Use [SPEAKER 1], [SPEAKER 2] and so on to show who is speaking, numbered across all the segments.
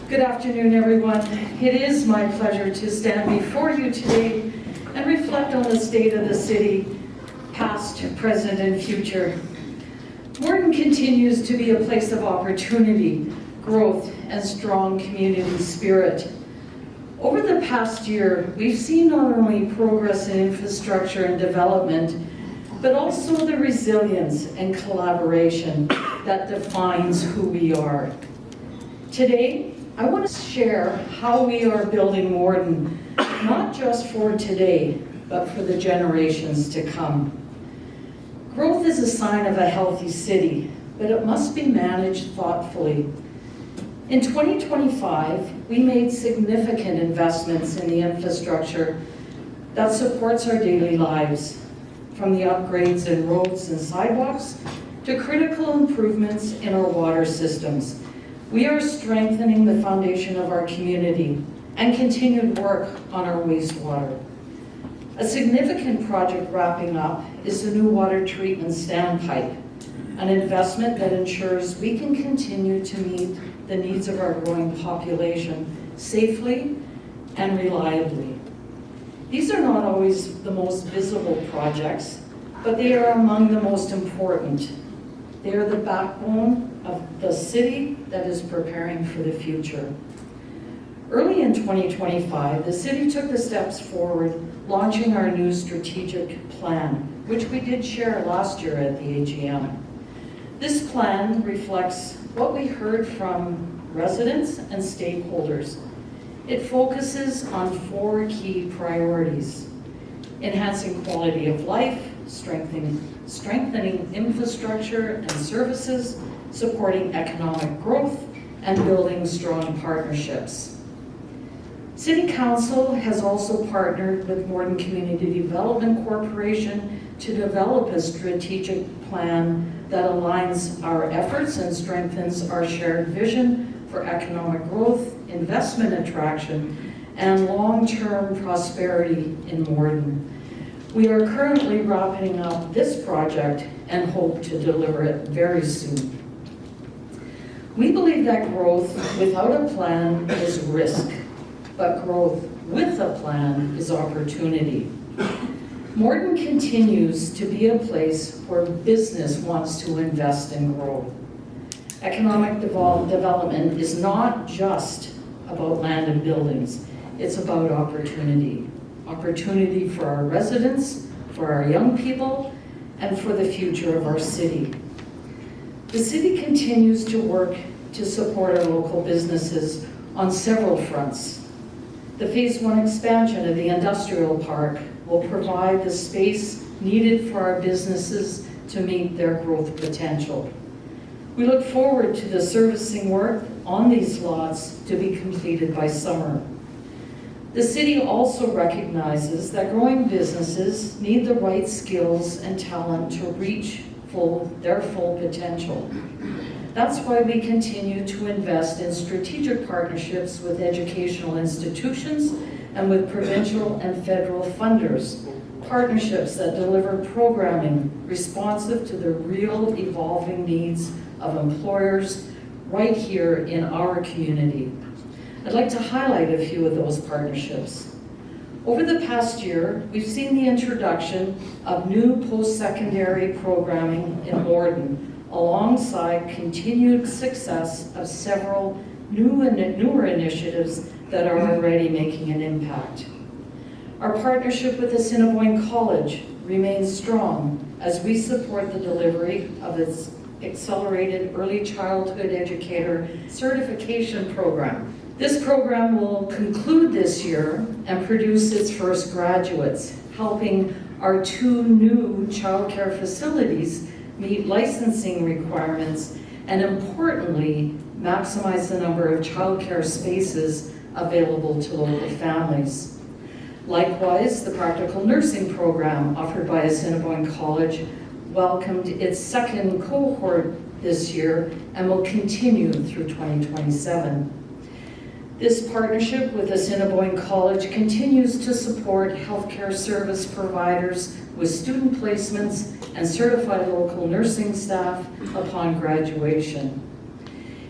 [SPEAKER 1] Good afternoon, everyone. It is my pleasure to stand before you today and reflect on the state of the city, past, present, and future. Morden continues to be a place of opportunity, growth, and strong community spirit. Over the past year, we've seen not only progress in infrastructure and development, but also the resilience and collaboration that defines who we are. Today, I want to share how we are building Morden, not just for today, but for the generations to come. Growth is a sign of a healthy city, but it must be managed thoughtfully. In 2025, we made significant investments in the infrastructure that supports our daily lives, from the upgrades in roads and sidewalks to critical improvements in our water systems. We are strengthening the foundation of our community and continued work on our wastewater. A significant project wrapping up is the new water treatment standpipe, an investment that ensures we can continue to meet the needs of our growing population safely and reliably. These are not always the most visible projects, but they are among the most important. They are the backbone of the city that is preparing for the future. Early in 2025, the city took the steps forward, launching our new strategic plan, which we did share last year at the AGM. This plan reflects what we heard from residents and stakeholders. It focuses on 4 key priorities: enhancing quality of life, strengthening infrastructure and services, supporting economic growth, and building strong partnerships. City Council has also partnered with Morden Community Development Corporation to develop a strategic plan that aligns our efforts and strengthens our shared vision for economic growth, investment attraction, and long-term prosperity in Morden. We are currently wrapping up this project and hope to deliver it very soon. We believe that growth without a plan is risk, but growth with a plan is opportunity. Morden continues to be a place where business wants to invest and grow. Economic development is not just about land and buildings, it's about opportunity. Opportunity for our residents, for our young people, and for the future of our city. The city continues to work to support our local businesses on several fronts. The Phase 1 expansion of the industrial park will provide the space needed for our businesses to meet their growth potential. We look forward to the servicing work on these lots to be completed by summer. The city also recognizes that growing businesses need the right skills and talent to reach their full potential. That's why we continue to invest in strategic partnerships with educational institutions and with provincial and federal funders, partnerships that deliver programming responsive to the real evolving needs of employers right here in our community. I'd like to highlight a few of those partnerships. Over the past year, we've seen the introduction of new post-secondary programming in Morden, alongside continued success of several newer initiatives that are already making an impact. Our partnership with Assiniboine College remains strong as we support the delivery of its Accelerated Early Childhood Educator Certification Program. This program will conclude this year and produce its first graduates, helping our 2 new childcare facilities meet licensing requirements and, importantly, maximize the number of childcare spaces available to local families. Likewise, the practical nursing program offered by Assiniboine College welcomed its 2nd cohort this year and will continue through 2027. This partnership with Assiniboine College continues to support healthcare service providers with student placements and certified local nursing staff upon graduation.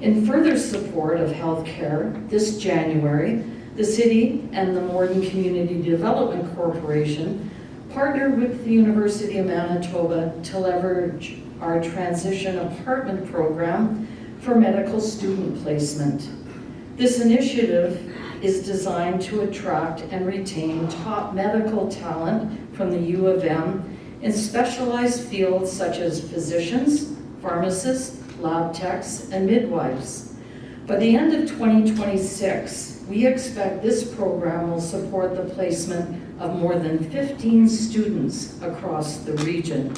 [SPEAKER 1] In further support of healthcare, this January, the City and the Morden Community Development Corporation partnered with the University of Manitoba to leverage our transition apartment program for medical student placement. This initiative is designed to attract and retain top medical talent from the U of M in specialized fields such as physicians, pharmacists, lab techs, and midwives. By the end of 2026, we expect this program will support the placement of more than 15 students across the region.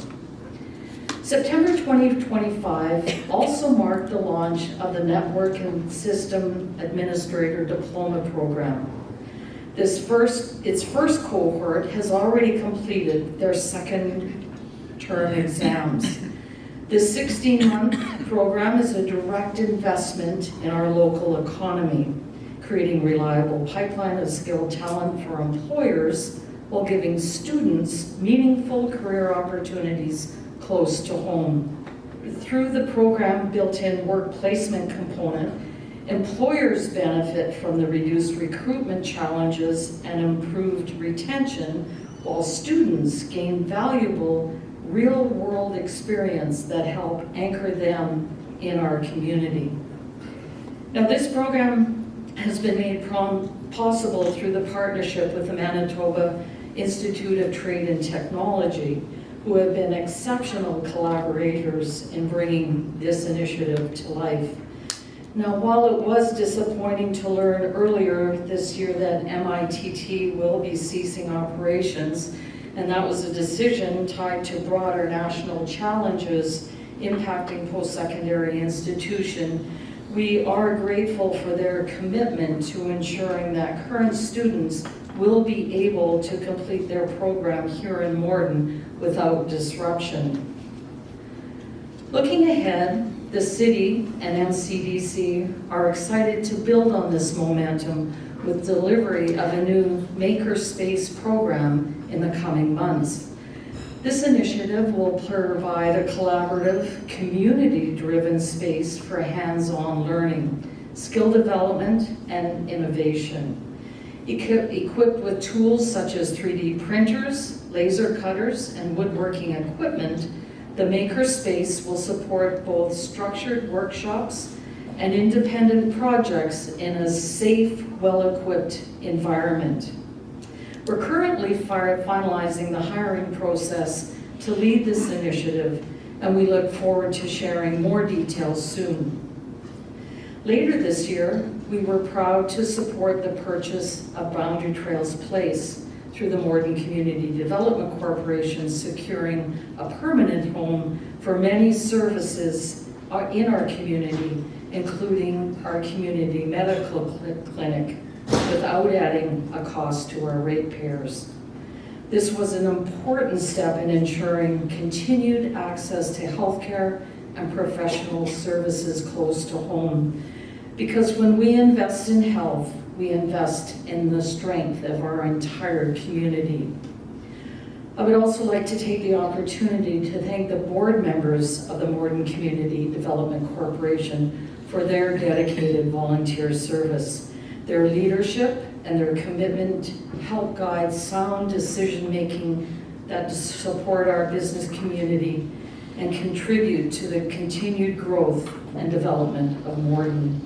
[SPEAKER 1] September 2025 also marked the launch of the Network and System Administrator Diploma Program. Its first cohort has already completed their second term exams. This 16-month program is a direct investment in our local economy, creating reliable pipeline of skilled talent for employers while giving students meaningful career opportunities close to home. Through the program built-in work placement component, employers benefit from the reduced recruitment challenges and improved retention, while students gain valuable real-world experience that help anchor them in our community. Now, this program has been made possible through the partnership with the Manitoba Institute of Trade and Technology, who have been exceptional collaborators in bringing this initiative to life. Now, while it was disappointing to learn earlier this year that MITT will be ceasing operations, and that was a decision tied to broader national challenges impacting post-secondary institution, we are grateful for their commitment to ensuring that current students will be able to complete their program here in Morden without disruption. Looking ahead, the City and MCDC are excited to build on this momentum with delivery of a new Makerspace program in the coming months. This initiative will provide a collaborative, community-driven space for hands-on learning, skill development, and innovation. Equipped with tools such as 3D printers, laser cutters, and woodworking equipment, the Makerspace will support both structured workshops and independent projects in a safe, well-equipped environment. We're currently finalizing the hiring process to lead this initiative, and we look forward to sharing more details soon. Later this year, we were proud to support the purchase of Boundary Trails Place through the Morden Community Development Corporation, securing a permanent home for many services in our community, including our community medical clinic, without adding a cost to our ratepayers. This was an important step in ensuring continued access to healthcare and professional services close to home. Because when we invest in health, we invest in the strength of our entire community. I would also like to take the opportunity to thank the board members of the Morden Community Development Corporation for their dedicated volunteer service. Their leadership and their commitment help guide sound decision-making that support our business community and contribute to the continued growth and development of Morden.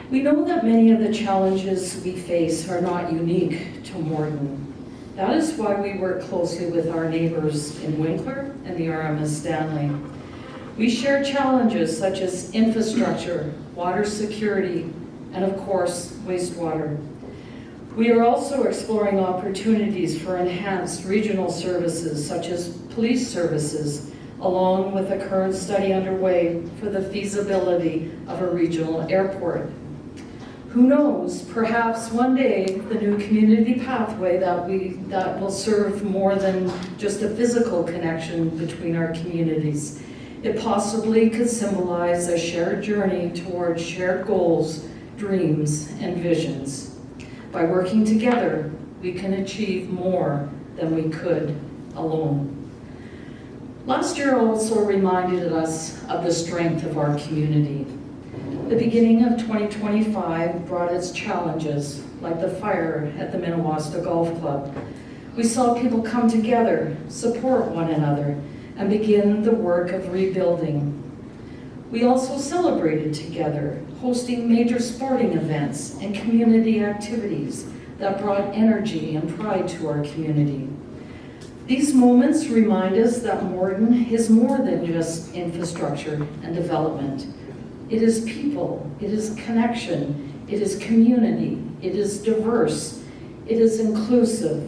[SPEAKER 1] We know that many of the challenges we face are not unique to Morden. That is why we work closely with our neighbors in Winkler and the RMS Stanley. We share challenges such as infrastructure, water security, and of course, wastewater. We are also exploring opportunities for enhanced regional services such as police services, along with a current study underway for the feasibility of a regional airport. Who knows, perhaps one day the new community pathway that will serve more than just a physical connection between our communities. It possibly could symbolize a shared journey towards shared goals, dreams, and visions. By working together, we can achieve more than we could alone. Last year also reminded us of the strength of our community. The beginning of 2025 brought its challenges, like the fire at the Minnewaska Golf Club. We saw people come together, support one another, and begin the work of rebuilding. We also celebrated together, hosting major sporting events and community activities that brought energy and pride to our community. These moments remind us that Morden is more than just infrastructure and development. It is people, it is connection, it is community, it is diverse, it is inclusive.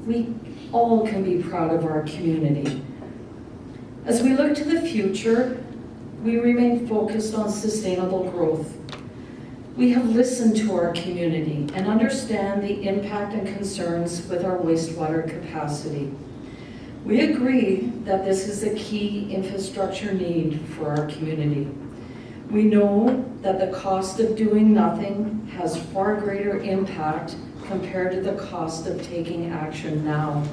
[SPEAKER 1] We all can be proud of our community. As we look to the future, we remain focused on sustainable growth. We have listened to our community and understand the impact and concerns with our wastewater capacity. We agree that this is a key infrastructure need for our community. We know that the cost of doing nothing has far greater impact compared to the cost of taking action now.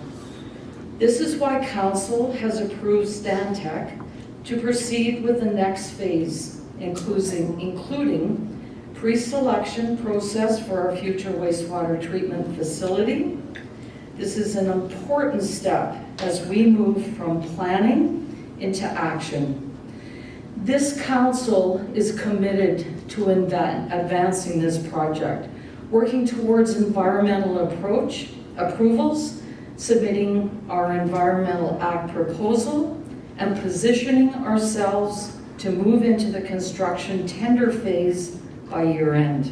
[SPEAKER 1] This is why Council has approved Stantec to proceed with the next phase, including pre-selection process for our future wastewater treatment facility. This is an important step as we move from planning into action. This council is committed to advancing this project, working towards environmental approvals, submitting our Environmental Act proposal, and positioning ourselves to move into the construction tender phase by year end.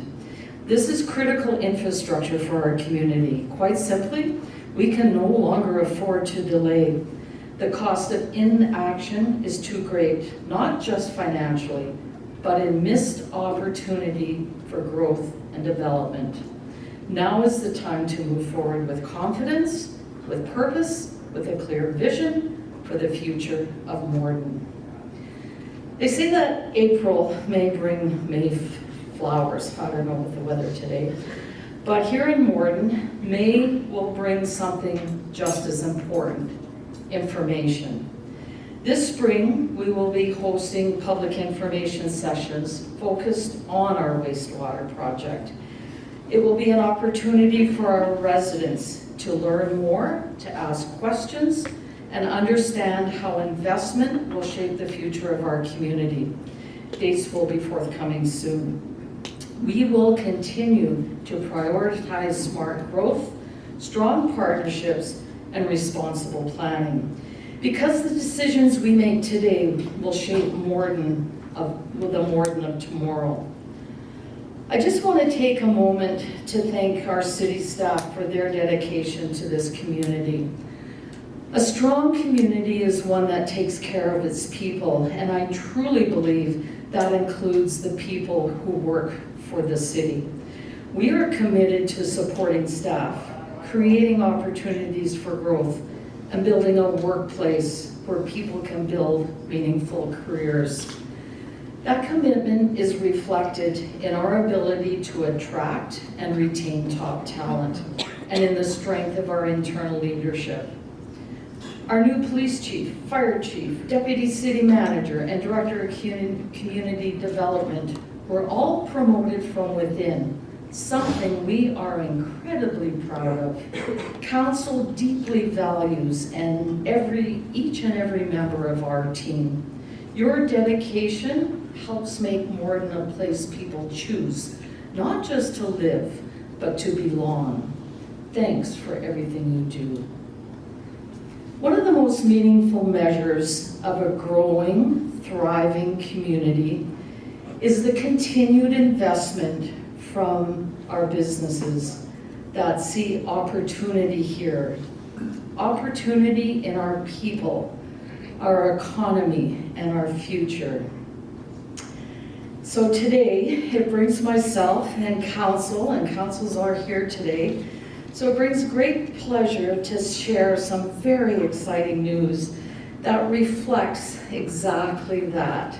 [SPEAKER 1] This is critical infrastructure for our community. Quite simply, we can no longer afford to delay. The cost of inaction is too great, not just financially, but in missed opportunity for growth and development. Now is the time to move forward with confidence, with purpose, with a clear vision for the future of Morden. They say that April may bring May flowers. I don't know with the weather today. But here in Morden, May will bring something just as important: information. This spring, we will be hosting public information sessions focused on our wastewater project. It will be an opportunity for our residents to learn more, to ask questions, and understand how investment will shape the future of our community. Dates will be forthcoming soon. We will continue to prioritize smart growth, strong partnerships, and responsible planning. Because the decisions we make today will shape the Morden of tomorrow. I just want to take a moment to thank our city staff for their dedication to this community. A strong community is one that takes care of its people, and I truly believe that includes the people who work for the city. We are committed to supporting staff, creating opportunities for growth, and building a workplace where people can build meaningful careers. That commitment is reflected in our ability to attract and retain top talent, and in the strength of our internal leadership. Our new police chief, fire chief, deputy city manager, and director of community development were all promoted from within, something we are incredibly proud of. Council deeply values each and every member of our team. Your dedication helps make Morden a place people choose, not just to live, but to belong. Thanks for everything you do. One of the most meaningful measures of a growing, thriving community is the continued investment from our businesses that see opportunity here, opportunity in our people, our economy, and our future. So today, it brings myself and councils are here today, so it brings great pleasure to share some very exciting news that reflects exactly that.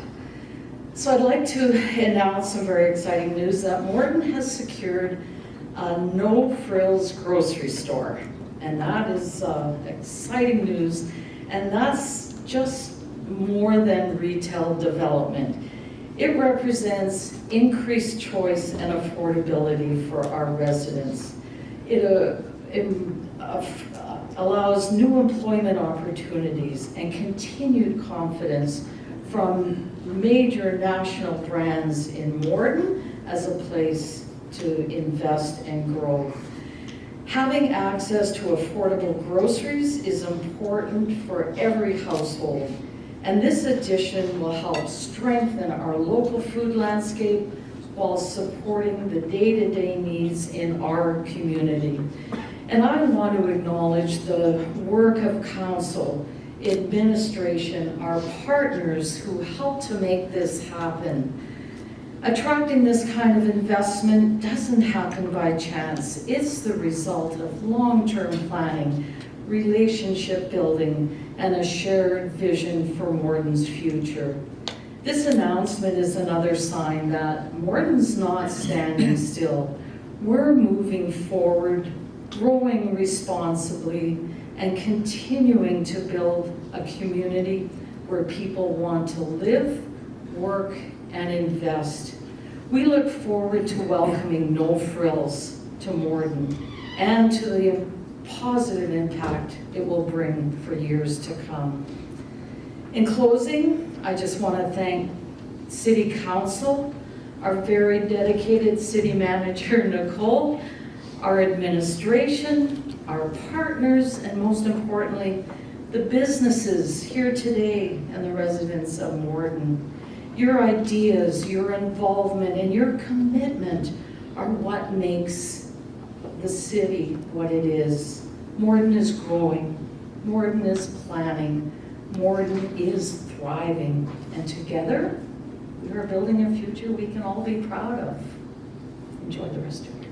[SPEAKER 1] So I'd like to announce some very exciting news that Morden has secured a No Frills grocery store. And that is exciting news. And that's just more than retail development. It represents increased choice and affordability for our residents. It allows new employment opportunities and continued confidence from major national brands in Morden as a place to invest and grow. Having access to affordable groceries is important for every household, and this addition will help strengthen our local food landscape while supporting the day-to-day needs in our community. And I want to acknowledge the work of council, administration, our partners who helped to make this happen. Attracting this kind of investment doesn't happen by chance. It's the result of long-term planning, relationship building, and a shared vision for Morden's future. This announcement is another sign that Morden's not standing still. We're moving forward, growing responsibly, and continuing to build a community where people want to live, work, and invest. We look forward to welcoming No Frills to Morden and to the positive impact it will bring for years to come. In closing, I just want to thank City Council, our very dedicated City Manager, Nicole, our administration, our partners, and most importantly, the businesses here today and the residents of Morden. Your ideas, your involvement, and your commitment are what makes the city what it is. Morden is growing, Morden is planning, Morden is thriving, and together we are building a future we can all be proud of. Enjoy the rest of your day.